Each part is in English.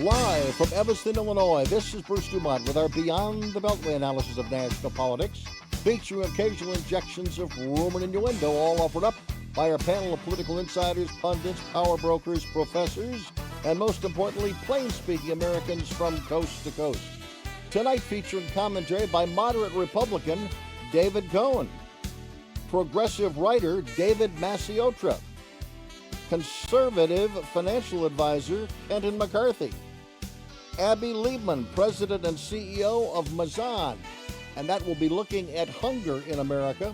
Live from Evanston, Illinois, this is Bruce DuMont with our Beyond the Beltway analysis of national politics, featuring occasional injections of rumor and innuendo, all offered up by our panel of political insiders, pundits, power brokers, professors, and most importantly, plain-speaking Americans from coast to coast. Tonight featuring commentary by moderate Republican David Cohen, progressive writer David Masiotra, conservative financial advisor Kenton McCarthy, Abby Liebman, president and CEO of Mazan, and that will be looking at hunger in America.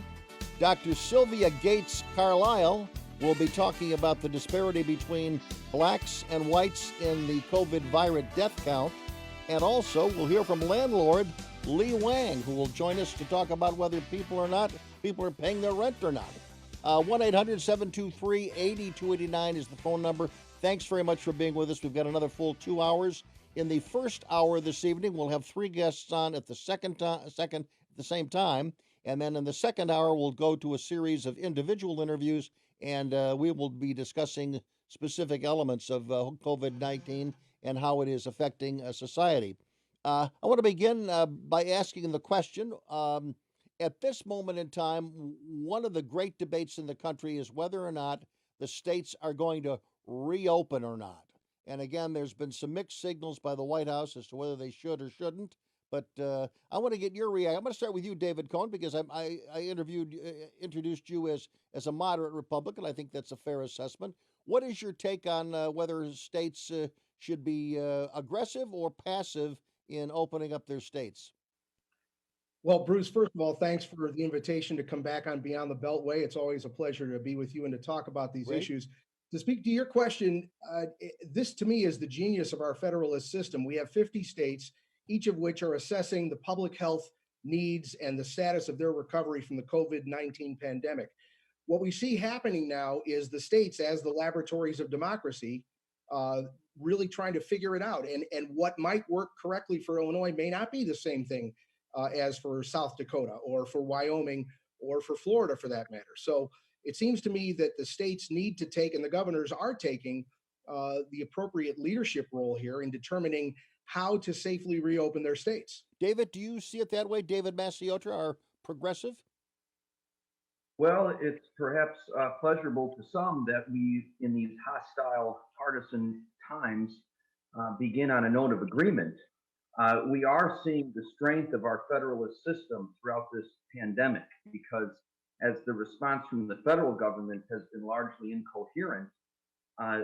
Dr. Sylvia Gates Carlisle will be talking about the disparity between blacks and whites in the COVID virus death count. And also, we'll hear from landlord Lee Wang, who will join us to talk about whether people are paying their rent or not. 1-800-723-8289 is the phone number. Thanks very much for being with us. We've got another full 2 hours. In the first hour this evening, we'll have three guests on at the second at the same time. And then in the second hour, we'll go to a series of individual interviews, and we will be discussing specific elements of COVID-19 and how it is affecting society. I want to begin by asking the question, at this moment in time, one of the great debates in the country is whether or not the states are going to reopen or not. And again, there's been some mixed signals by the White House as to whether they should or shouldn't. But I want to get your reaction. I'm going to start with you, David Cohen, because I introduced you as a moderate Republican. I think that's a fair assessment. What is your take on whether states should be aggressive or passive in opening up their states? Well, Bruce, first of all, thanks for the invitation to come back on Beyond the Beltway. It's always a pleasure to be with you and to talk about these issues. To speak to your question, this to me is the genius of our federalist system. We have 50 states, each of which are assessing the public health needs and the status of their recovery from the COVID-19 pandemic. What we see happening now is the states, as the laboratories of democracy, really trying to figure it out. And what might work correctly for Illinois may not be the same thing as for South Dakota or for Wyoming or for Florida, for that matter. So it seems to me that the states need to take, and the governors are taking, the appropriate leadership role here in determining how to safely reopen their states. David, do you see it that way? David Masiotra, our progressive? Well, it's perhaps pleasurable to some that we, in these hostile, partisan times, begin on a note of agreement. We are seeing the strength of our federalist system throughout this pandemic because as the response from the federal government has been largely incoherent,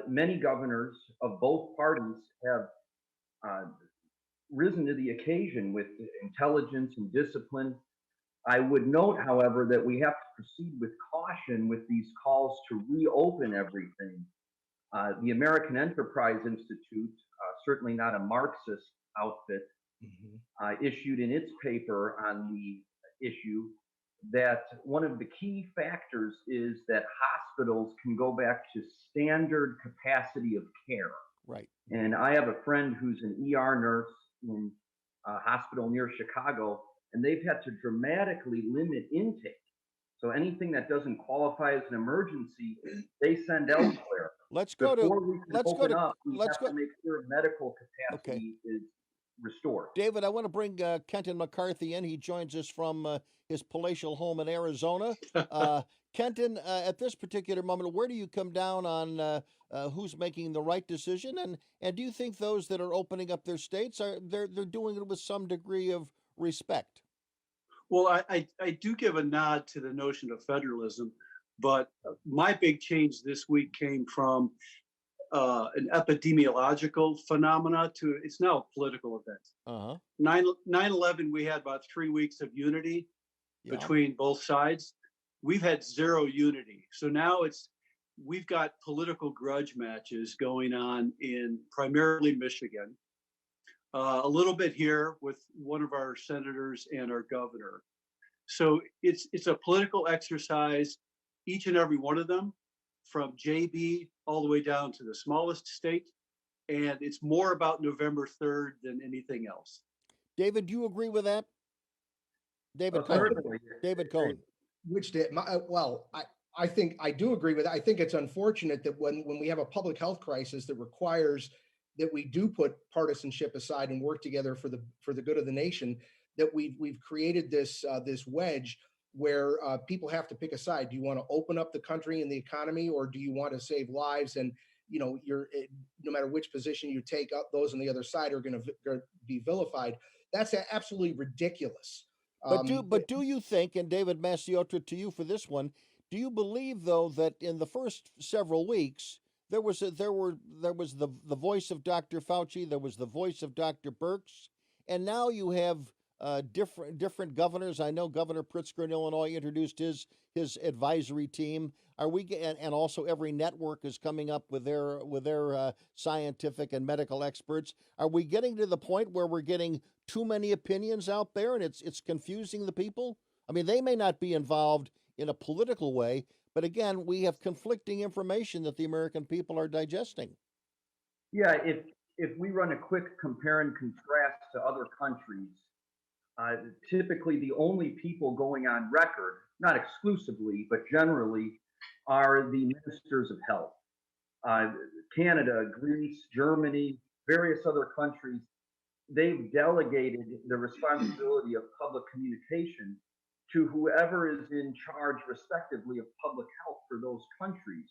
many governors of both parties have risen to the occasion with intelligence and discipline. I would note, however, that we have to proceed with caution with these calls to reopen everything. The American Enterprise Institute, certainly not a Marxist outfit, issued in its paper on the issue that one of the key factors is that hospitals can go back to standard capacity of care. Right. And I have a friend who's an ER nurse in a hospital near Chicago, and they've had to dramatically limit intake. So anything that doesn't qualify as an emergency, they send elsewhere. Let's go to we have to make sure medical capacity is restored. David, I want to bring Kenton McCarthy in. He joins us from his palatial home in Arizona. Kenton, at this particular moment, where do you come down on who's making the right decision? And do you think those that are opening up their states they're doing it with some degree of respect? Well, I do give a nod to the notion of federalism, but my big change this week came from an epidemiological phenomena to it's now a political event. 9/11, we had about 3 weeks of unity between both sides. We've had zero unity. So now we've got political grudge matches going on in primarily Michigan, a little bit here with one of our senators and our governor. So it's a political exercise, each and every one of them, from JB all the way down to the smallest state. And it's more about November 3rd than anything else. David, do you agree with that? David Cohen. Which did, I think I do agree with that. I think it's unfortunate that when we have a public health crisis that requires that we do put partisanship aside and work together for the good of the nation, that we've created this wedge where people have to pick a side. Do you want to open up the country and the economy, or do you want to save lives? And no matter which position you take, up those on the other side are going to be vilified. That's absolutely ridiculous. But do you think, and David Masiotra, to you for this one, do you believe though that in the first several weeks there was the voice of Dr. Fauci, there was the voice of Dr. Birx, and now you have different governors? I know Governor Pritzker in Illinois introduced his advisory team. Are we and also every network is coming up with their scientific and medical experts? Are we getting to the point where we're getting too many opinions out there and it's confusing the people? I mean, they may not be involved in a political way, but again, we have conflicting information that the American people are digesting. Yeah, if we run a quick compare and contrast to other countries, typically the only people going on record, not exclusively, but generally, are the ministers of health. Canada, Greece, Germany, various other countries, they've delegated the responsibility of public communication to whoever is in charge, respectively, of public health for those countries.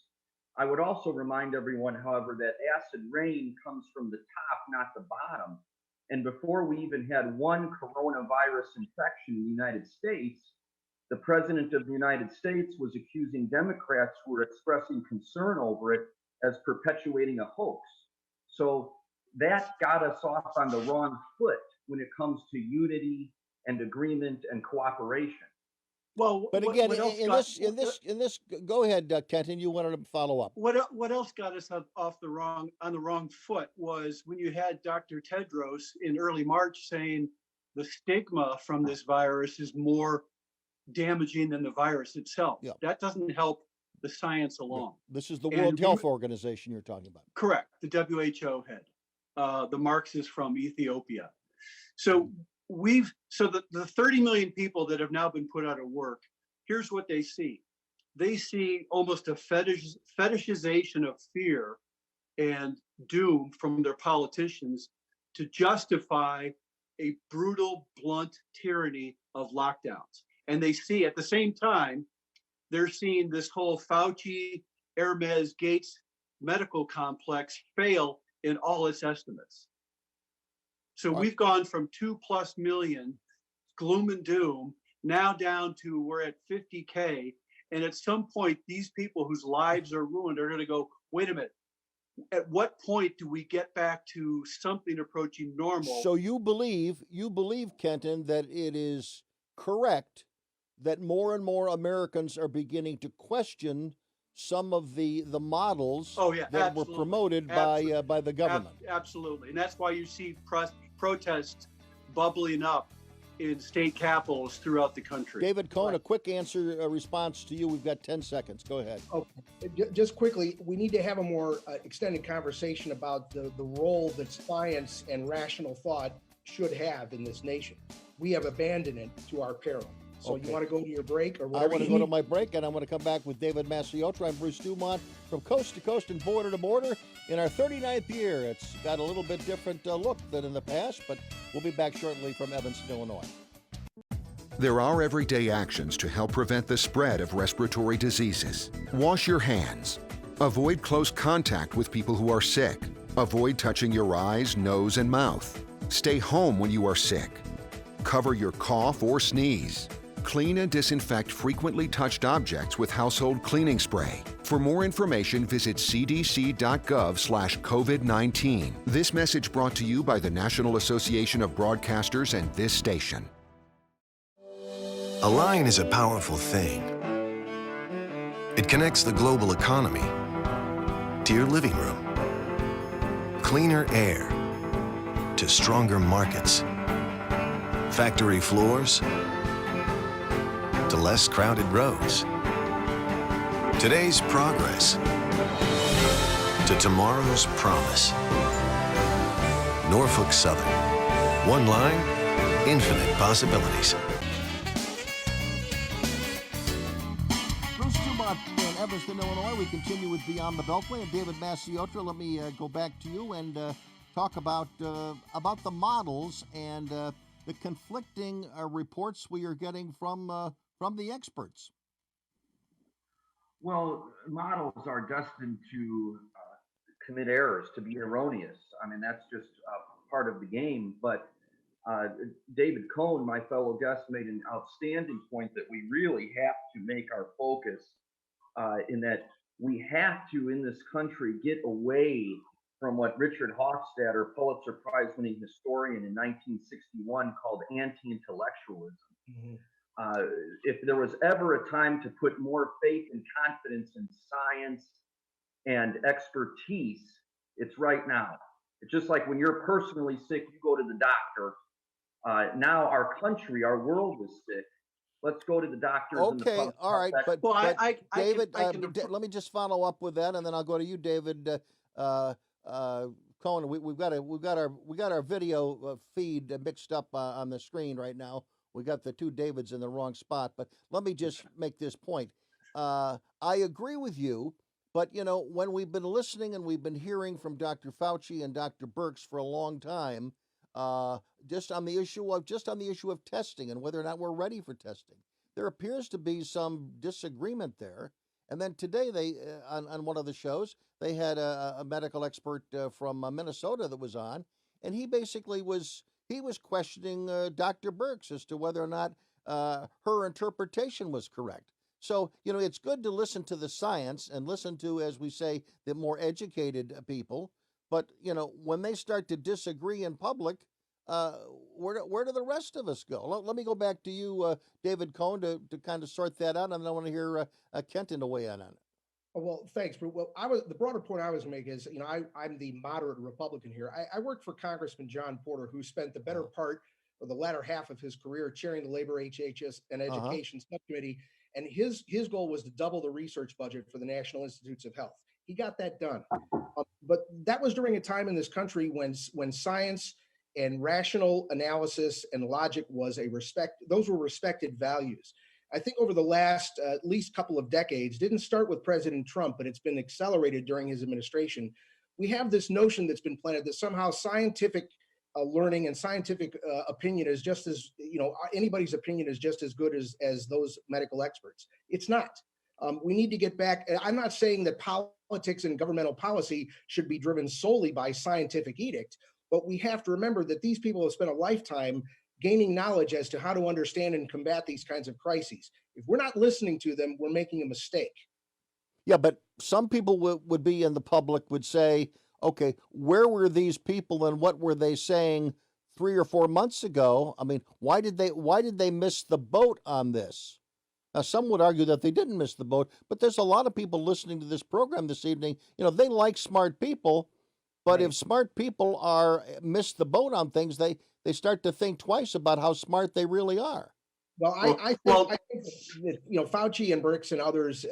I would also remind everyone, however, that acid rain comes from the top, not the bottom. And before we even had one coronavirus infection in the United States, the president of the United States was accusing Democrats who were expressing concern over it as perpetuating a hoax. So that got us off on the wrong foot when it comes to unity and agreement and cooperation. Well, but again, in this, go ahead, Kenton. You wanted to follow up. What else got us on the wrong foot was when you had Dr. Tedros in early March saying the stigma from this virus is more damaging than the virus itself. Yeah. That doesn't help the science along. This is the World Health Organization you're talking about. Correct, the WHO head, the Marxist from Ethiopia. So the 30 million people that have now been put out of work, here's what they see. They see almost a fetishization of fear and doom from their politicians to justify a brutal, blunt tyranny of lockdowns. And they see at the same time, they're seeing this whole Fauci, Hermes, Gates medical complex fail in all its estimates. So we've gone from 2+ million gloom and doom now down to we're at 50K. And at some point, these people whose lives are ruined are going to go, wait a minute, at what point do we get back to something approaching normal? So you believe, Kenton, that it is correct that more and more Americans are beginning to question some of the models that were promoted by the government. Absolutely. And that's why you see protests bubbling up in state capitals throughout the country. David Cohn, a quick response to you. We've got 10 seconds. Go ahead. Okay. Just quickly, we need to have a more extended conversation about the role that science and rational thought should have in this nation. We have abandoned it to our peril. So You want to go to your break or whatever? I want to go to my break, and I want to come back with David Masiotra. I'm Bruce DuMont from coast to coast and border to border in our 39th year. It's got a little bit different look than in the past, but we'll be back shortly from Evanston, Illinois. There are everyday actions to help prevent the spread of respiratory diseases. Wash your hands. Avoid close contact with people who are sick. Avoid touching your eyes, nose, and mouth. Stay home when you are sick. Cover your cough or sneeze. Clean and disinfect frequently touched objects with household cleaning spray. For more information, visit cdc.gov/COVID-19. This message brought to you by the National Association of Broadcasters and this station. A line is a powerful thing. It connects the global economy to your living room. Cleaner air to stronger markets. Factory floors to less crowded roads. Today's progress to tomorrow's promise. Norfolk Southern. One line, infinite possibilities. Bruce DuMont in Evanston, Illinois. We continue with Beyond the Beltway and David Masiotra. Let me go back to you and talk about the models and the conflicting reports we are getting from the experts. Well, models are destined to commit errors, to be erroneous. I mean, that's just part of the game. But David Cohn, my fellow guest, made an outstanding point that we really have to make our focus in that we have to, in this country, get away from what Richard Hofstadter, Pulitzer Prize winning historian in 1961, called anti-intellectualism. Mhm. If there was ever a time to put more faith and confidence in science and expertise, it's right now. It's just like when you're personally sick, you go to the doctor. Now our country, our world is sick. Let's go to the doctors. Okay, and the all right, but David, let me just follow up with that, and then I'll go to you, David Cohen. We've got our video feed mixed up on the screen right now. We got the two Davids in the wrong spot, but let me just make this point. I agree with you, but when we've been listening and we've been hearing from Dr. Fauci and Dr. Birx for a long time, just on the issue of testing and whether or not we're ready for testing, there appears to be some disagreement there. And then today, they on one of the shows, they had a medical expert from Minnesota that was on, and he basically was questioning Dr. Birx as to whether or not her interpretation was correct. So, it's good to listen to the science and listen to, as we say, the more educated people. But, when they start to disagree in public, where do the rest of us go? Let me go back to you, David Cohn, to kind of sort that out. And then I want to hear Kenton to weigh in on it. Oh, well, thanks. Well, the broader point I was making is, I'm the moderate Republican here. I worked for Congressman John Porter, who spent the better part or the latter half of his career chairing the Labor, HHS, and Education Subcommittee. And his goal was to double the research budget for the National Institutes of Health. He got that done. But that was during a time in this country when science and rational analysis and logic those were respected values. I think over the last at least couple of decades, didn't start with President Trump, but it's been accelerated during his administration. We have this notion that's been planted that somehow scientific learning and scientific opinion is just as, anybody's opinion is just as good as those medical experts. It's not. We need to get back. I'm not saying that politics and governmental policy should be driven solely by scientific edict, but we have to remember that these people have spent a lifetime gaining knowledge as to how to understand and combat these kinds of crises. If we're not listening to them, we're making a mistake. Yeah, but some people would be in the public would say, okay, where were these people and what were they saying 3 or 4 months ago? I mean, why did they miss the boat on this? Now, some would argue that they didn't miss the boat, but there's a lot of people listening to this program this evening. They like smart people, but if smart people miss the boat on things, they start to think twice about how smart they really are. Well, I think that, Fauci and Birx and others,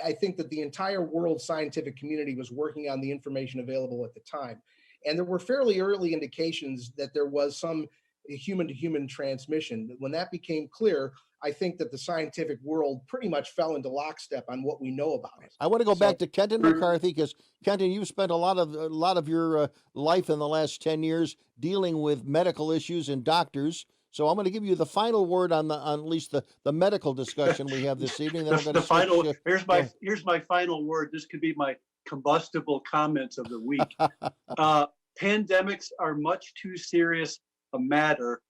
I think that the entire world scientific community was working on the information available at the time. And there were fairly early indications that there was some human-to-human transmission. When that became clear, I think that the scientific world pretty much fell into lockstep on what we know about it. I want to go back to Kenton McCarthy, because Kenton, you've spent a lot of your life in the last 10 years dealing with medical issues and doctors. So I'm going to give you the final word on at least the medical discussion we have this evening. Then I'm going to here's my final word. This could be my combustible comments of the week. Pandemics are much too serious a matter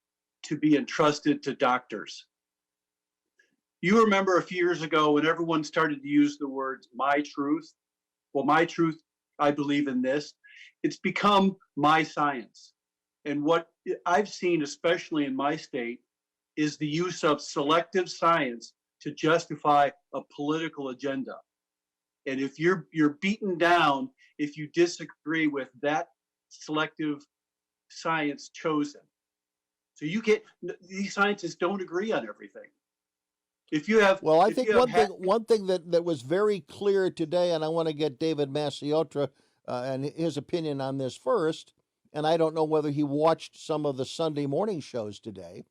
to be entrusted to doctors. You remember a few years ago when everyone started to use the words "my truth." Well, my truth, I believe in this. It's become my science. And what I've seen, especially in my state, is the use of selective science to justify a political agenda. And if you're beaten down if you disagree with that selective science chosen. So these scientists don't agree on everything. If you have, well, I think one thing that was very clear today, and I want to get David Masiotra and his opinion on this first. And I don't know whether he watched some of the Sunday morning shows today,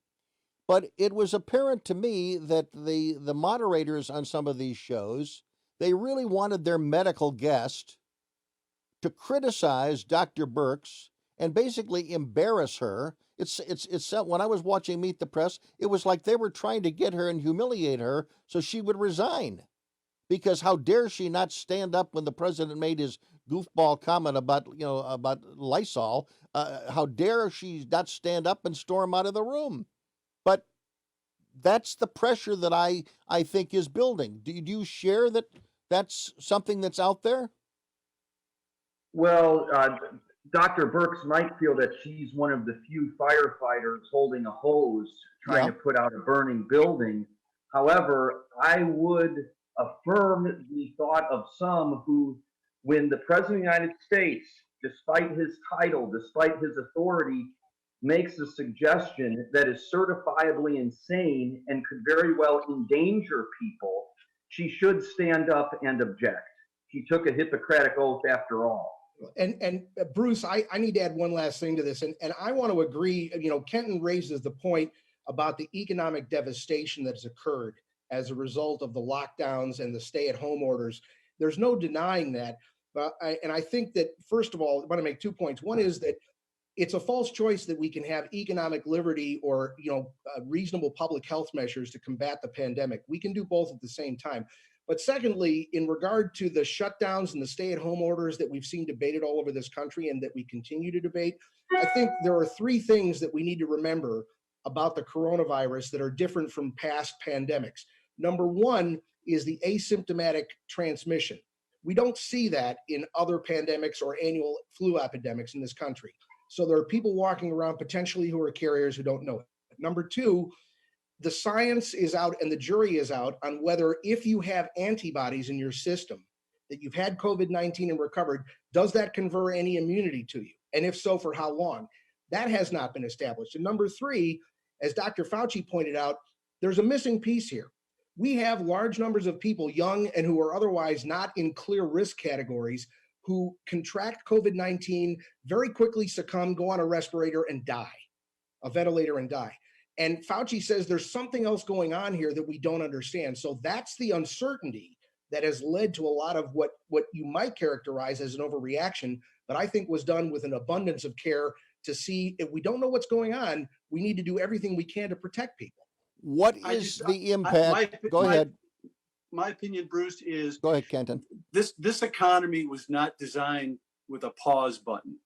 but it was apparent to me that the moderators on some of these shows, they really wanted their medical guest to criticize Dr. Birx and basically embarrass her. It's when I was watching Meet the Press, it was like they were trying to get her and humiliate her so she would resign. Because how dare she not stand up when the president made his goofball comment about about Lysol? How dare she not stand up and storm out of the room? But that's the pressure that I think is building. Do you share that? That's something that's out there. Well, Dr. Burks might feel that she's one of the few firefighters holding a hose trying Yeah. to put out a burning building. However, I would affirm the thought of some who, when the President of the United States, despite his title, despite his authority, makes a suggestion that is certifiably insane and could very well endanger people, she should stand up and object. She took a Hippocratic oath after all. And Bruce, I need to add one last thing to this. And I want to agree, Kenton raises the point about the economic devastation that has occurred as a result of the lockdowns and the stay-at-home orders. There's no denying that. And I think that, first of all, I want to make 2 points. One is that it's a false choice that we can have economic liberty or reasonable public health measures to combat the pandemic. We can do both at the same time. But secondly, in regard to the shutdowns and the stay-at-home orders that we've seen debated all over this country and that we continue to debate, I think there are 3 things that we need to remember about the coronavirus that are different from past pandemics. Number 1 is the asymptomatic transmission. We don't see that in other pandemics or annual flu epidemics in this country. So there are people walking around potentially who are carriers who don't know it. Number 2, the science is out and the jury is out on whether, if you have antibodies in your system, that you've had COVID-19 and recovered, does that confer any immunity to you? And if so, for how long? That has not been established. And number 3, as Dr. Fauci pointed out, there's a missing piece here. We have large numbers of people, young and who are otherwise not in clear risk categories, who contract COVID-19, very quickly succumb, go on a respirator and die, a ventilator and die. And Fauci says there's something else going on here that we don't understand. So that's the uncertainty that has led to a lot of what you might characterize as an overreaction, but I think was done with an abundance of care to see if we don't know what's going on, we need to do everything we can to protect people. What is the impact? Go ahead. My opinion, Bruce, is Go ahead, Kenton. This economy was not designed with a pause button.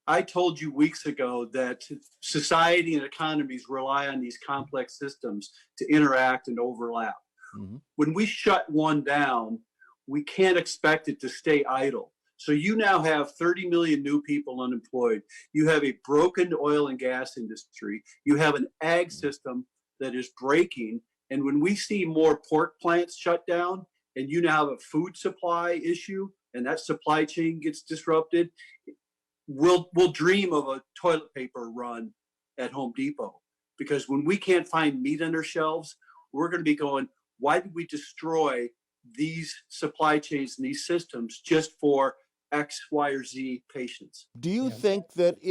I told you weeks ago that society and economies rely on these complex systems to interact and overlap. Mm-hmm. When we shut one down, we can't expect it to stay idle. So you now have 30 million new people unemployed. You have a broken oil and gas industry. You have an ag system that is breaking. And when we see more pork plants shut down, and you now have a food supply issue, and that supply chain gets disrupted, we'll dream of a toilet paper run at Home Depot. Because when we can't find meat on our shelves, we're going to be going, why did we destroy these supply chains and these systems just for X, Y, or Z patients? Do you think that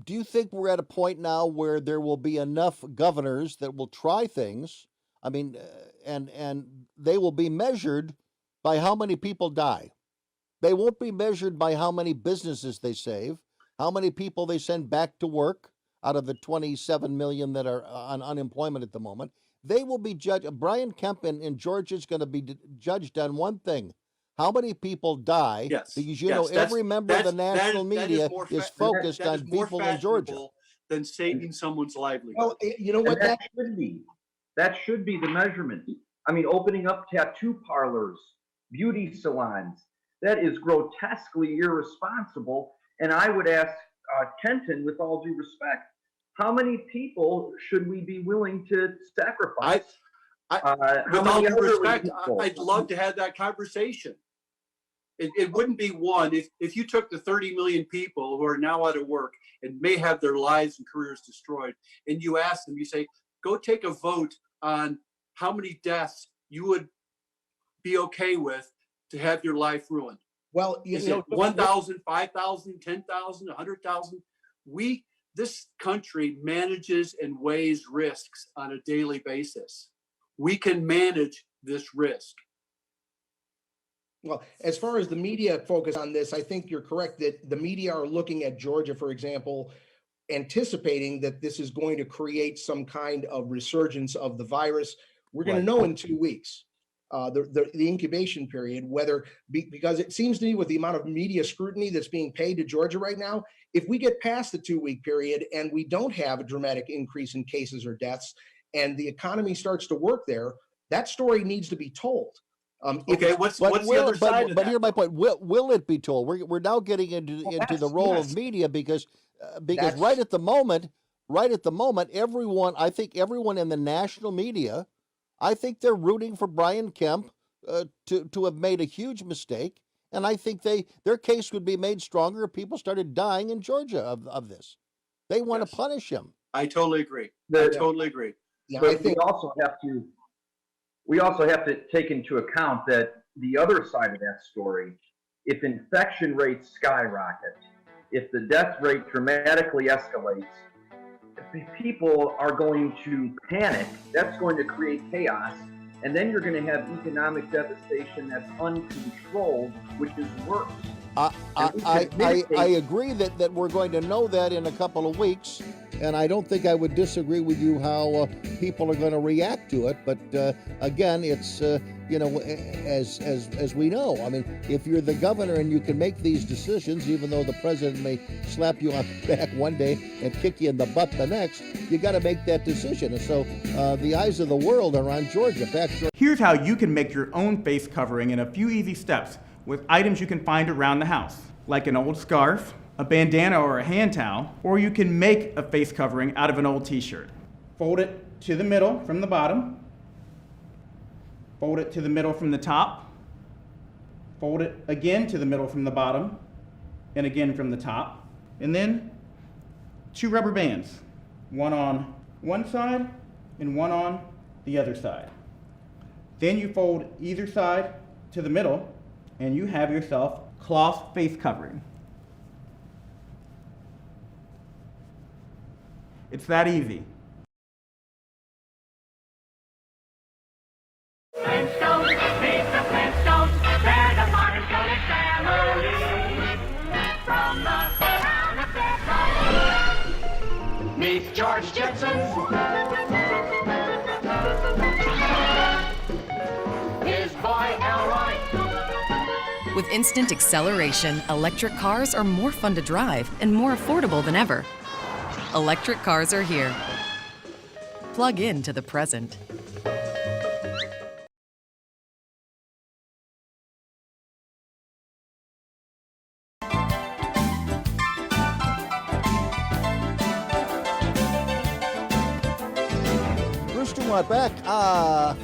do you think we're at a point now where there will be enough governors that will try things? I mean, and they will be measured by how many people die. They won't be measured by how many businesses they save, how many people they send back to work out of the 27 million that are on unemployment at the moment. They will be judged. Brian Kemp in Georgia is going to be judged on one thing: how many people die. Yes. Because every member of the national media is focused on people in Georgia than saving someone's livelihood. Well, you know what? That should be. That should be the measurement. I mean, opening up tattoo parlors, beauty salons, that is grotesquely irresponsible. And I would ask Kenton, with all due respect, how many people should we be willing to sacrifice? With all due respect, I'd love to have that conversation. It wouldn't be one. If you took the 30 million people who are now out of work and may have their lives and careers destroyed, and you ask them, you say, go take a vote on how many deaths you would be okay with to have your life ruined. Well, is it 1,000, 5,000, 10,000, 100,000? This country manages and weighs risks on a daily basis. We can manage this risk. Well, as far as the media focus on this, I think you're correct that the media are looking at Georgia, for example, anticipating that this is going to create some kind of resurgence of the virus. We're going to Right. know in 2 weeks, the incubation period, because it seems to me with the amount of media scrutiny that's being paid to Georgia right now, if we get past the 2 week period and we don't have a dramatic increase in cases or deaths and the economy starts to work there, that story needs to be told. Okay, what's But the other side of but that? here's my point. Will it be told? We're now getting into Well, into the that's- role yes. of media because That's- right at the moment, everyone, I think everyone in the national media, I think they're rooting for Brian Kemp to have made a huge mistake, and I think their case would be made stronger if people started dying in Georgia of this. They want Yes. to punish him. I totally agree. The- I totally agree. Yeah, But I think we also have to take into account that the other side of that story, if infection rates skyrocket, if the death rate dramatically escalates, if people are going to panic, that's going to create chaos, and then you're going to have economic devastation that's uncontrolled, which is worse. I agree that we're going to know that in a couple of weeks, and I don't think I would disagree with you how people are going to react to it. But again, it's as we know, I mean, if you're the governor and you can make these decisions, even though the president may slap you on the back one day and kick you in the butt the next, you got to make that decision. And so the eyes of the world are on Georgia. Here's how you can make your own face covering in a few easy steps with items you can find around the house, like an old scarf, a bandana or a hand towel, or you can make a face covering out of an old t-shirt. Fold it to the middle from the bottom, fold it to the middle from the top, fold it again to the middle from the bottom, and again from the top, and then 2 rubber bands, one on one side and one on the other side. Then you fold either side to the middle, and you have yourself cloth face covering. It's that easy. Flintstones, meet the Flintstones, they're the Martin family. From the town of Beltway, meet George Jetson. His boy Elroy. With instant acceleration, electric cars are more fun to drive and more affordable than ever. Electric cars are here. Plug in to the present. Bruce DuMont back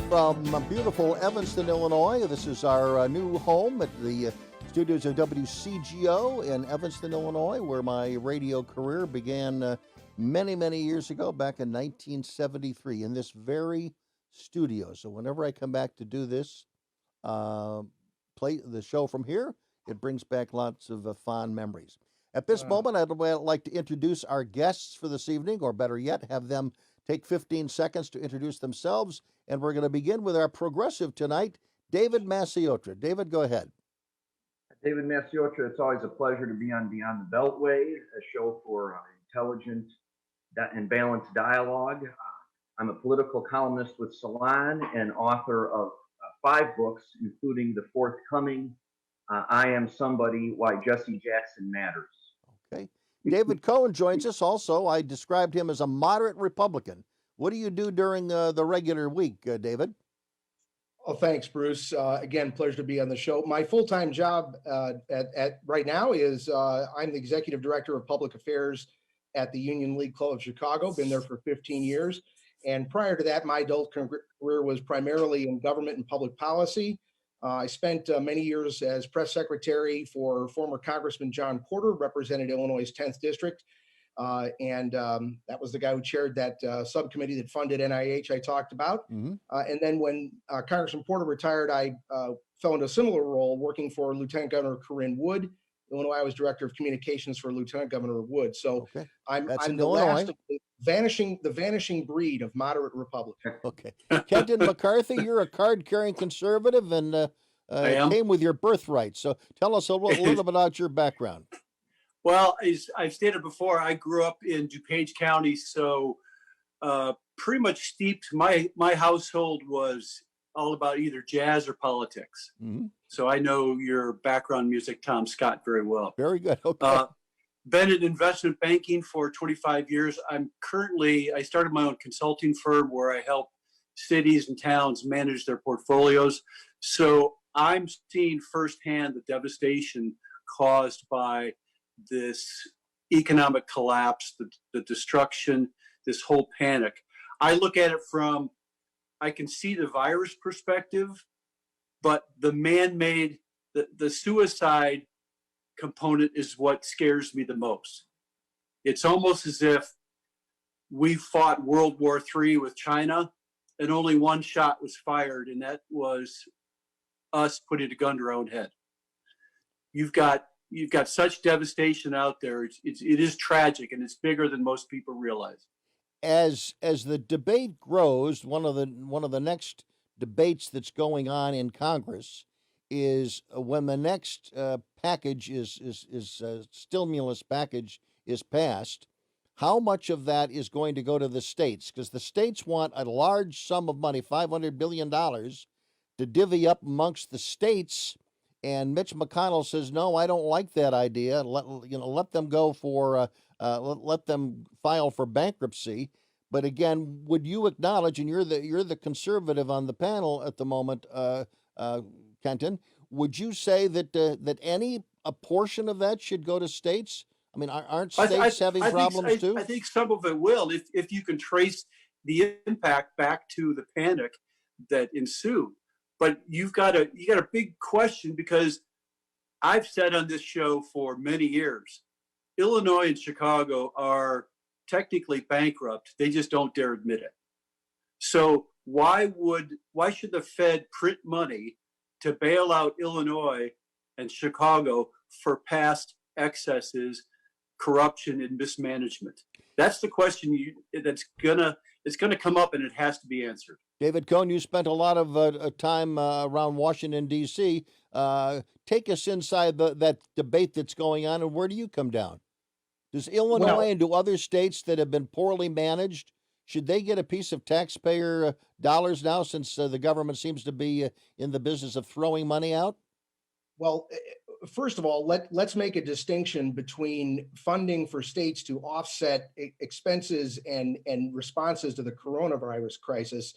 from beautiful Evanston, Illinois. This is our new home at the studios of WCGO in Evanston, Illinois, where my radio career began many, many years ago, back in 1973, in this very studio. So whenever I come back to do this, play the show from here, it brings back lots of fond memories. At this moment, I'd like to introduce our guests for this evening, or better yet, have them take 15 seconds to introduce themselves. And we're going to begin with our progressive tonight, David Masiotra. David, go ahead. David Masiotra, it's always a pleasure to be on Beyond the Beltway, a show for intelligent and balanced dialogue. I'm a political columnist with Salon and author of 5 books, including the forthcoming I Am Somebody, Why Jesse Jackson Matters. Okay. David Cohen joins us also. I described him as a moderate Republican. What do you do during the regular week, David? Oh, thanks, Bruce. Again, pleasure to be on the show. My full-time job at right now is I'm the executive director of public affairs at the Union League Club of Chicago. Been there for 15 years. And prior to that, my adult career was primarily in government and public policy. I spent many years as press secretary for former Congressman John Porter, represented Illinois' 10th district. And that was the guy who chaired that subcommittee that funded NIH I talked about. Mm-hmm. And then when Congressman Porter retired, I fell into a similar role working for Lieutenant Governor Corinne Wood. Illinois, I was director of communications for Lieutenant Governor Wood. So Okay. I'm in the Illinois. last of the vanishing breed of moderate Republican. Okay. Kenton McCarthy, you're a card-carrying conservative, and I am. came with your birthright. So tell us a little bit about your background. Well, as I've stated before, I grew up in DuPage County, so pretty much steeped. My household was all about either jazz or politics. Mm-hmm. So I know your background music, Tom Scott, very well. Very good. Okay. Been in investment banking for 25 years. I started my own consulting firm where I help cities and towns manage their portfolios. So I'm seeing firsthand the devastation caused by this economic collapse, the destruction, this whole panic. I look at it from, I can see the virus perspective, but the man-made, the suicide component is what scares me the most. It's almost as if we fought World War III with China and only one shot was fired, and that was us putting a gun to our own head. You've got such devastation out there. It is tragic, and it's bigger than most people realize. As the debate grows, one of the next debates that's going on in Congress is when the next package is stimulus package is passed. How much of that is going to go to the states? Because the states want a large sum of money, $500 billion, to divvy up amongst the states. And Mitch McConnell says, no, I don't like that idea. Let them go for, let them file for bankruptcy. But again, would you acknowledge, and you're the conservative on the panel at the moment, Kenton, would you say that a portion of that should go to states? I mean, aren't states having problems too? I think some of it will, if you can trace the impact back to the panic that ensued. But you got a big question, because I've said on this show for many years, Illinois and Chicago are technically bankrupt. They just don't dare admit it. So why should the Fed print money to bail out Illinois and Chicago for past excesses, corruption, and mismanagement? That's the question it's gonna come up, and it has to be answered. David Cohn, you spent a lot of time around Washington, D.C. Take us inside that debate that's going on, and where do you come down? Does Illinois and do other states that have been poorly managed, should they get a piece of taxpayer dollars now, since the government seems to be in the business of throwing money out? Well, first of all, let's make a distinction between funding for states to offset expenses and responses to the coronavirus crisis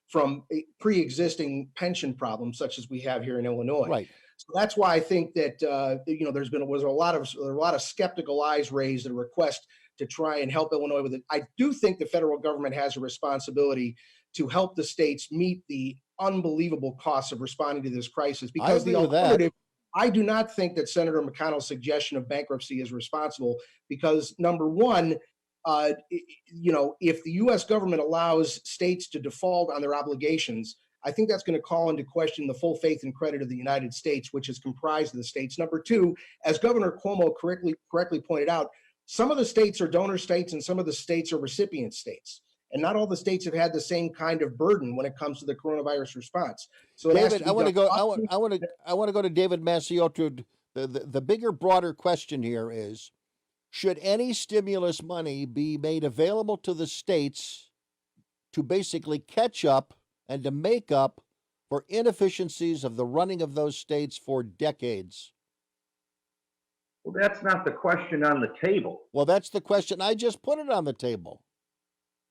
from pre-existing pension problems such as we have here in Illinois. Right. So that's why I think that was a lot of skeptical eyes raised at a request to try and help Illinois with it. I do think the federal government has a responsibility to help the states meet the unbelievable costs of responding to this crisis, because the alternative, I do not think that Senator McConnell's suggestion of bankruptcy is responsible, because number one, if the U.S. government allows states to default on their obligations, I think that's going to call into question the full faith and credit of the United States, which is comprised of the states. Number two, as Governor Cuomo correctly pointed out, some of the states are donor states and some of the states are recipient states. And not all the states have had the same kind of burden when it comes to the coronavirus response. So, David, I want to go to David Maciotto. The bigger, broader question here is: should any stimulus money be made available to the states to basically catch up and to make up for inefficiencies of the running of those states for decades? Well, that's not the question on the table. Well, that's the question. I just put it on the table.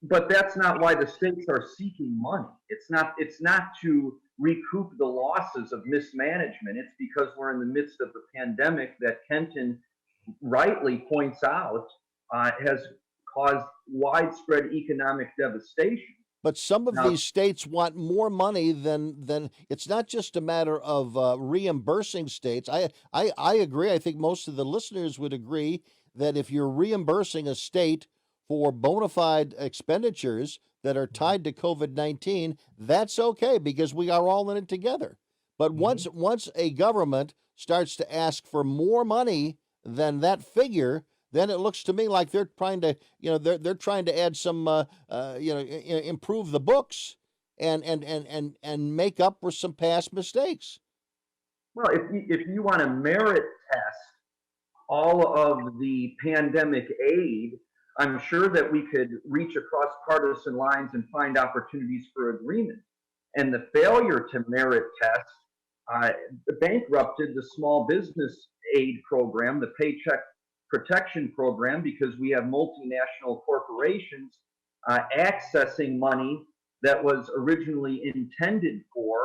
But that's not why the states are seeking money. It's not to recoup the losses of mismanagement. It's because we're in the midst of a pandemic that Kenton rightly points out has caused widespread economic devastation. But some of these states want more money than it's not just a matter of reimbursing states. I agree. I think most of the listeners would agree that if you're reimbursing a state for bona fide expenditures that are tied to COVID-19, that's okay, because we are all in it together. But once a government starts to ask for more money than that figure, then it looks to me like they're trying to, they're trying to add some, improve the books and make up for some past mistakes. Well, if you want to merit test all of the pandemic aid, I'm sure that we could reach across partisan lines and find opportunities for agreement. And the failure to merit test bankrupted the small business aid program, the Paycheck Protection Program, because we have multinational corporations accessing money that was originally intended for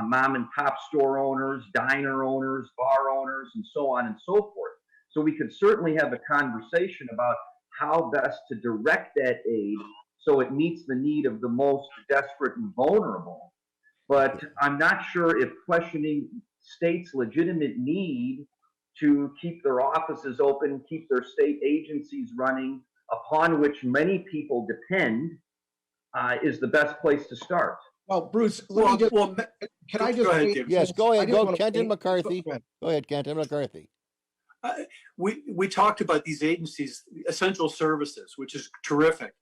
mom and pop store owners, diner owners, bar owners, and so on and so forth. So we could certainly have a conversation about how best to direct that aid so it meets the need of the most desperate and vulnerable. But I'm not sure if questioning states' legitimate need to keep their offices open, keep their state agencies running, upon which many people depend, is the best place to start. Well, Bruce, let me just, can I just go ahead, wait? David. Yes, go ahead. I just Go, wanna Kenton wait. McCarthy. Go ahead. Go ahead, Kenton McCarthy. We talked about these agencies, essential services, which is terrific.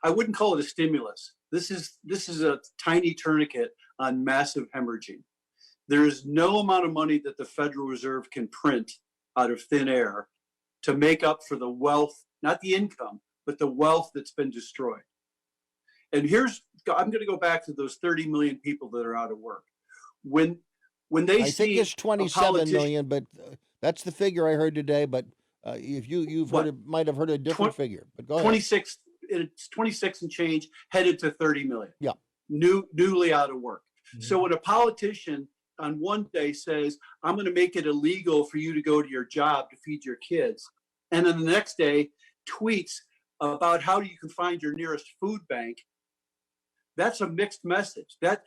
I wouldn't call it a stimulus. This is a tiny tourniquet on massive hemorrhaging. There is no amount of money that the Federal Reserve can print out of thin air to make up for the wealth, not the income, but the wealth that's been destroyed. And I'm going to go back to those 30 million people that are out of work. When they I think it's 27 million, but that's the figure I heard today. But if you've heard, might have heard a different figure. But go ahead. 26. It's 26 and change, headed to 30 million. Yeah. Newly out of work. Mm-hmm. So when a politician on one day says, I'm going to make it illegal for you to go to your job to feed your kids, and then the next day tweets about how you can find your nearest food bank, that's a mixed message. That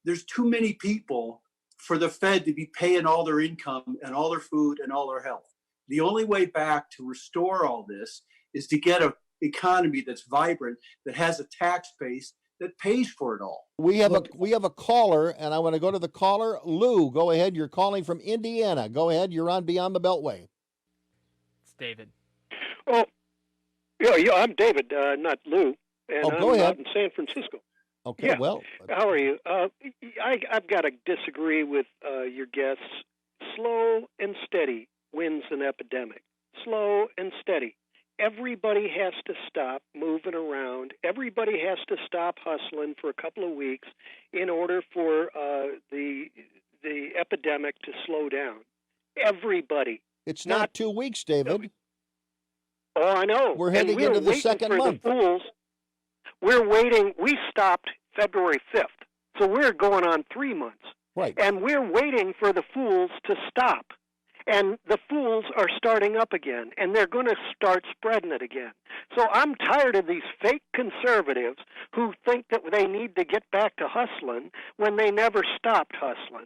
there's too many people for the Fed to be paying all their income and all their food and all their health. The only way back to restore all this is to get an economy that's vibrant, that has a tax base that pays for it all. We have a caller, and I want to go to the caller. Lou, go ahead. You're calling from Indiana. Go ahead. You're on Beyond the Beltway. It's David. Oh, yeah, I'm David, not Lou, and go I'm ahead. out in San Francisco. Okay, Yeah. well. How are you? I've got to disagree with your guests. Slow and steady wins an epidemic. Slow and steady. Everybody has to stop moving around. Everybody has to stop hustling for a couple of weeks in order for the epidemic to slow down. Everybody. It's not 2 weeks, David. Oh, I know. We're heading into the second month. The fools. We're waiting. We stopped February 5th, so we're going on 3 months. Right. And we're waiting for the fools to stop. And the fools are starting up again, and they're going to start spreading it again. So I'm tired of these fake conservatives who think that they need to get back to hustling when they never stopped hustling.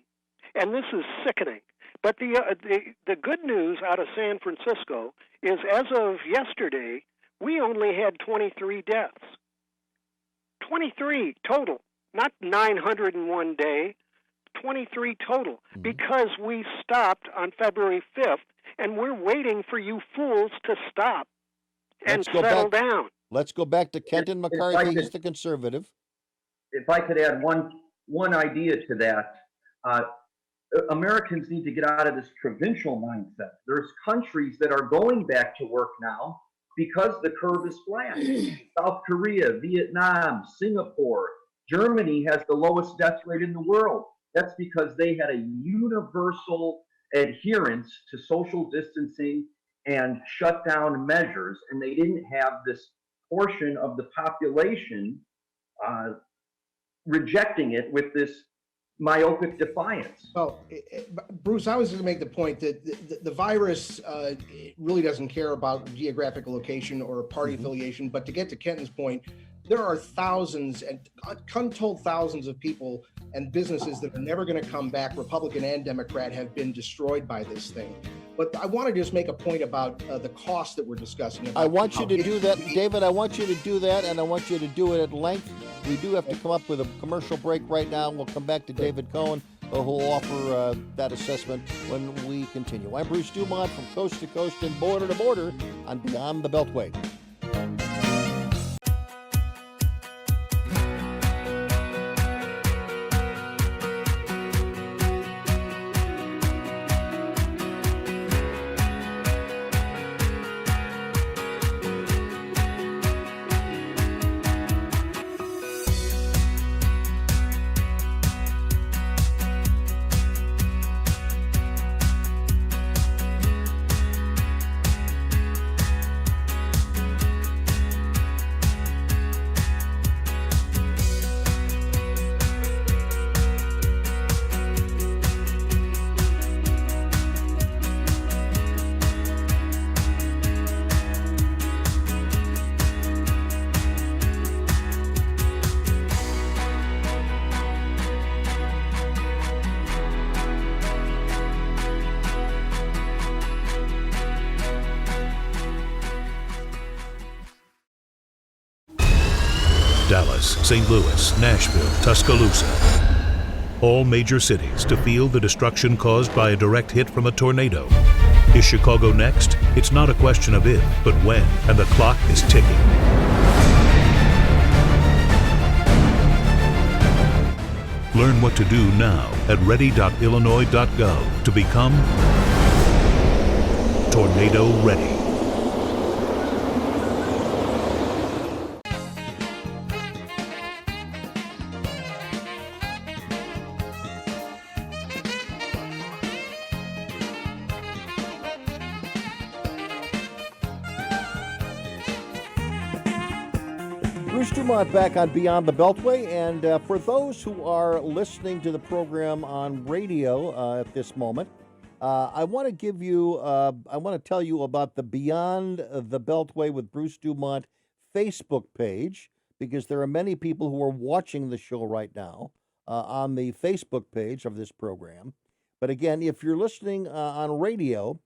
And this is sickening. But the good news out of San Francisco is, as of yesterday, we only had 23 deaths. 23 total, not 901 day. 23 total, because we stopped on February 5th, and we're waiting for you fools to stop and settle down. Let's go back to Kenton McCarthy. He's the conservative. If I could add one idea to that, Americans need to get out of this provincial mindset. There's countries that are going back to work now because the curve is flat. South Korea, Vietnam, Singapore, Germany has the lowest death rate in the world. That's because they had a universal adherence to social distancing and shutdown measures, and they didn't have this portion of the population rejecting it with this myopic defiance. Well, Bruce, I was going to make the point that the virus really doesn't care about geographical location or party affiliation, but to get to Kenton's point, there are thousands and untold thousands of people and businesses that are never going to come back, Republican and Democrat, have been destroyed by this thing. But I want to just make a point about the cost that we're discussing. I want you to do that, David. I want you to do that, and I want you to do it at length. We do have to come up with a commercial break right now. We'll come back to David Cohen, who will offer that assessment when we continue. I'm Bruce DuMont from coast to coast and border to border on Beyond the Beltway. Dallas, St. Louis, Nashville, Tuscaloosa. All major cities to feel the destruction caused by a direct hit from a tornado. Is Chicago next? It's not a question of if, but when, and the clock is ticking. Learn what to do now at ready.illinois.gov to become tornado ready. Bruce DuMont back on Beyond the Beltway, and for those who are listening to the program on radio at this moment, I want to tell you about the Beyond the Beltway with Bruce DuMont Facebook page, because there are many people who are watching the show right now on the Facebook page of this program. But again, if you're listening on radio,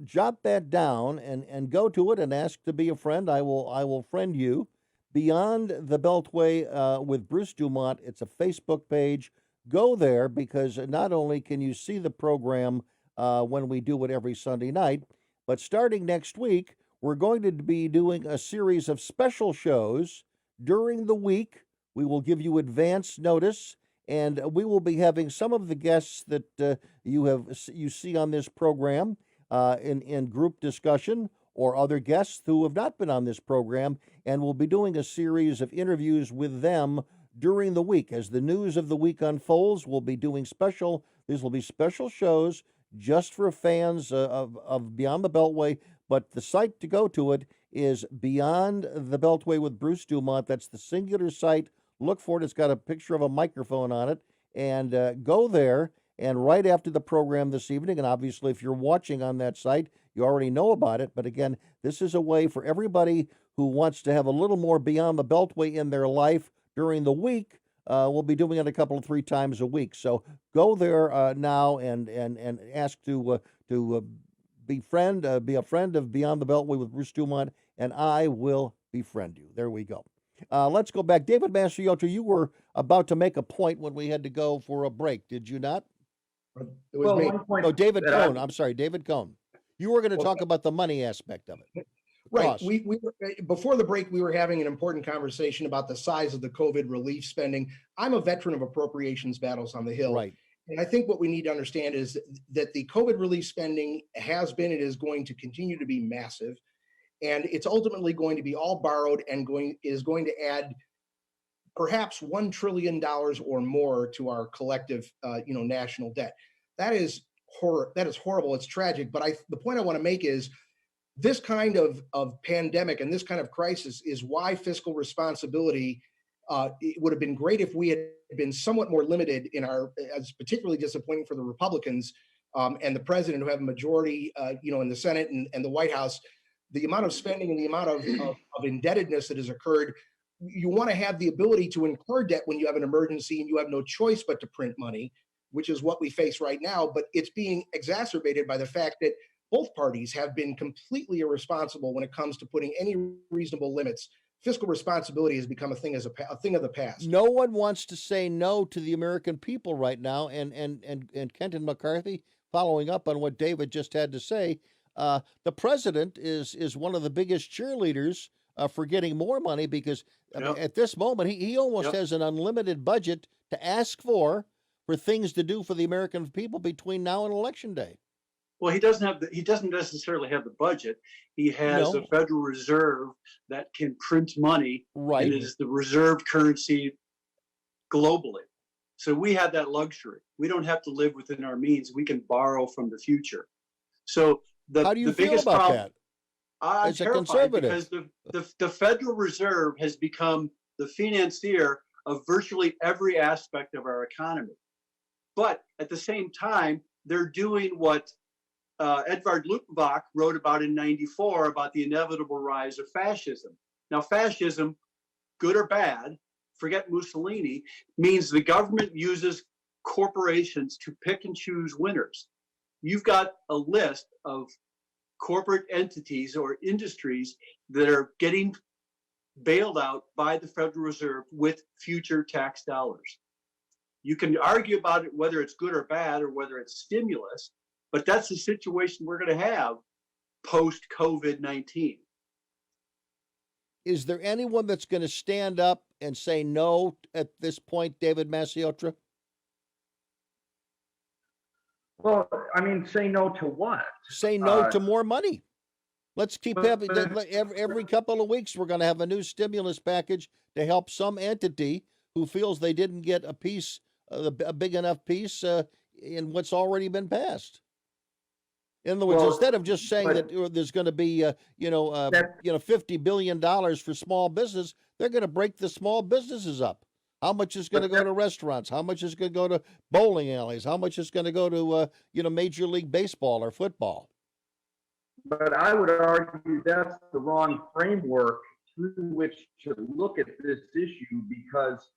jot that down and go to it and ask to be a friend. I will friend you. Beyond the Beltway with Bruce DuMont. It's a Facebook page. Go there, because not only can you see the program when we do it every Sunday night, but starting next week, we're going to be doing a series of special shows during the week. We will give you advance notice, and we will be having some of the guests that you see on this program in group discussion, or other guests who have not been on this program, and we'll be doing a series of interviews with them during the week. As the news of the week unfolds, we'll be doing these will be special shows just for fans of Beyond the Beltway, but the site to go to it is Beyond the Beltway with Bruce DuMont. That's the singular site. Look for it. It's got a picture of a microphone on it, and go there. And right after the program this evening, and obviously if you're watching on that site, you already know about it. But again, this is a way for everybody who wants to have a little more Beyond the Beltway in their life during the week. We'll be doing it 3 times a week. So go there now and ask to be a friend of Beyond the Beltway with Bruce DuMont, and I will befriend you. There we go. Let's go back. David Mastriotto, you were about to make a point when we had to go for a break, did you not? It was me. One point Oh, David that Cohn. I'm sorry, David Cohn. You were going to talk about the money aspect of it. Right. Cost. We were, before the break, we were having an important conversation about the size of the COVID relief spending. I'm a veteran of appropriations battles on the Hill. Right. And I think what we need to understand is that the COVID relief spending has been and is going to continue to be massive. And it's ultimately going to be all borrowed and is going to add perhaps $1 trillion or more to our collective, national debt. That is horrible. It's tragic. But the point I want to make is this kind of pandemic and this kind of crisis is why fiscal responsibility, it would have been great if we had been somewhat more limited as particularly disappointing for the Republicans and the president, who have a majority, in the Senate and the White House. The amount of spending and the amount of indebtedness that has occurred, you want to have the ability to incur debt when you have an emergency and you have no choice but to print money, which is what we face right now. But it's being exacerbated by the fact that both parties have been completely irresponsible when it comes to putting any reasonable limits. Fiscal responsibility has become a thing of the past. No one wants to say no to the American people right now. And Kenton McCarthy, following up on what David just had to say, the president is one of the biggest cheerleaders for getting more money, because I mean, at this moment he almost has an unlimited budget to ask for things to do for the American people between now and Election Day. Well, he doesn't necessarily have the budget. He has a Federal Reserve that can print money, right, and is the reserve currency globally. So we have that luxury. We don't have to live within our means. We can borrow from the future. So how do you feel biggest about problem, that? I'm As a terrified conservative, because the Federal Reserve has become the financier of virtually every aspect of our economy. But at the same time, they're doing what Edvard Luttwak wrote about in '94 about the inevitable rise of fascism. Now, fascism, good or bad, forget Mussolini, means the government uses corporations to pick and choose winners. You've got a list of corporate entities or industries that are getting bailed out by the Federal Reserve with future tax dollars. You can argue about it, whether it's good or bad or whether it's stimulus, but that's the situation we're going to have post-COVID-19. Is there anyone that's going to stand up and say no at this point, David Maciotra? Well, I mean, say no to what? Say no to more money. Let's keep having every couple of weeks. We're going to have a new stimulus package to help some entity who feels they didn't get a piece, a big enough piece in what's already been passed. In other words, instead of just saying that there's going to be, $50 billion for small business, they're going to break the small businesses up. How much is going to go to restaurants? How much is going to go to bowling alleys? How much is going to go to, Major League Baseball or football? But I would argue that's the wrong framework through which to look at this issue, because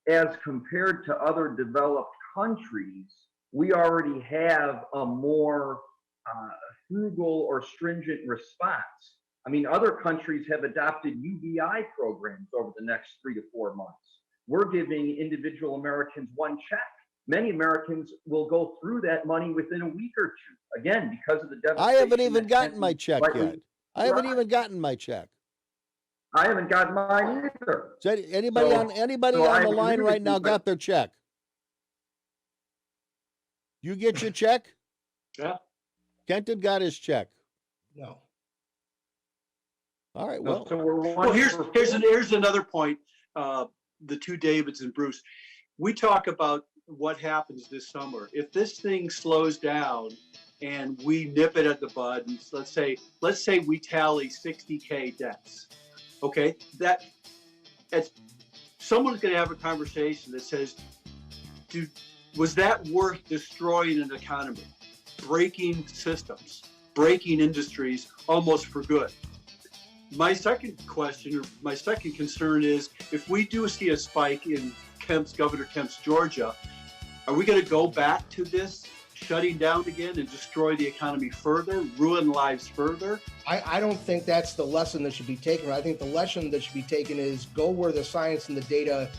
as compared to other developed countries, we already have a more frugal or stringent response. I mean, other countries have adopted UBI programs over the next 3 to 4 months. We're giving individual Americans one check. Many Americans will go through that money within a week or two. Again, because of the devastation. I haven't even gotten my check yet. I haven't even gotten my check. I haven't gotten mine either. So anybody on the line right now got their check? You get your check? Yeah. Kenton got his check. No. All right. Well, here's another point. The two Davids and Bruce, we talk about what happens this summer. If this thing slows down and we nip it at the bud, and let's say we tally 60K deaths. Okay, someone's going to have a conversation that says, dude, was that worth destroying an economy, breaking systems, breaking industries almost for good? My second question, or my second concern is, if we do see a spike in Governor Kemp's Georgia, are we going to go back to this shutting down again and destroy the economy further, ruin lives further? I don't think that's the lesson that should be taken. I think the lesson that should be taken is go where the science and the data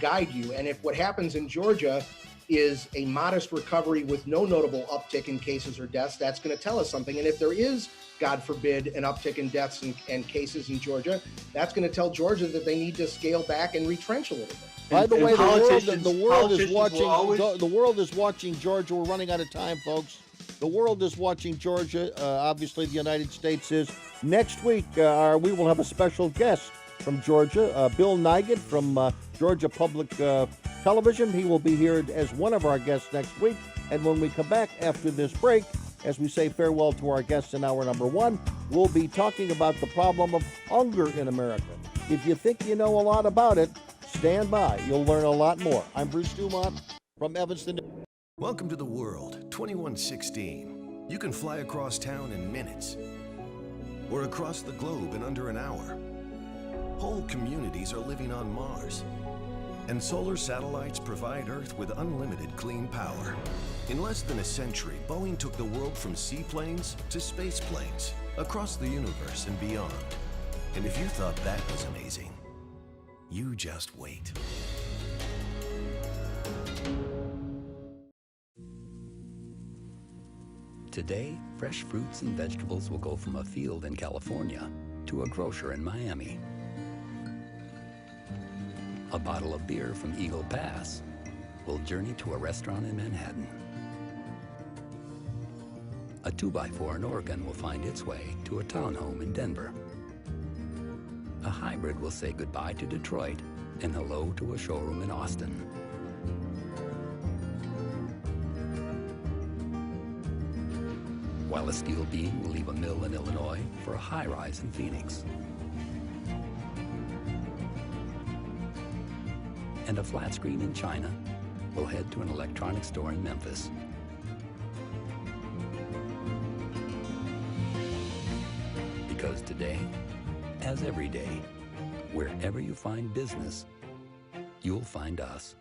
guide you. And if what happens in Georgia is a modest recovery with no notable uptick in cases or deaths, that's going to tell us something. And if there is, God forbid, an uptick in deaths and cases in Georgia, that's going to tell Georgia that they need to scale back and retrench a little bit. By the way, the world is watching Georgia. We're running out of time, folks. The world is watching Georgia. Obviously, the United States is. Next week, we will have a special guest from Georgia, Bill Nigut from Georgia Public Television. He will be here as one of our guests next week. And when we come back after this break, as we say farewell to our guests in hour number one, we'll be talking about the problem of hunger in America. If you think you know a lot about it, stand by. You'll learn a lot more. I'm Bruce DuMont from Evanston. Welcome to the world, 2116. You can fly across town in minutes, or across the globe in under an hour. Whole communities are living on Mars, and solar satellites provide Earth with unlimited clean power. In less than a century, Boeing took the world from seaplanes to space planes, across the universe and beyond. And if you thought that was amazing, you just wait. Today, fresh fruits and vegetables will go from a field in California to a grocer in Miami. A bottle of beer from Eagle Pass will journey to a restaurant in Manhattan. A 2x4 in Oregon will find its way to a townhome in Denver. A hybrid will say goodbye to Detroit and hello to a showroom in Austin. While a steel beam will leave a mill in Illinois for a high-rise in Phoenix. And a flat screen in China will head to an electronics store in Memphis. Because today, as every day, wherever you find business, you'll find us.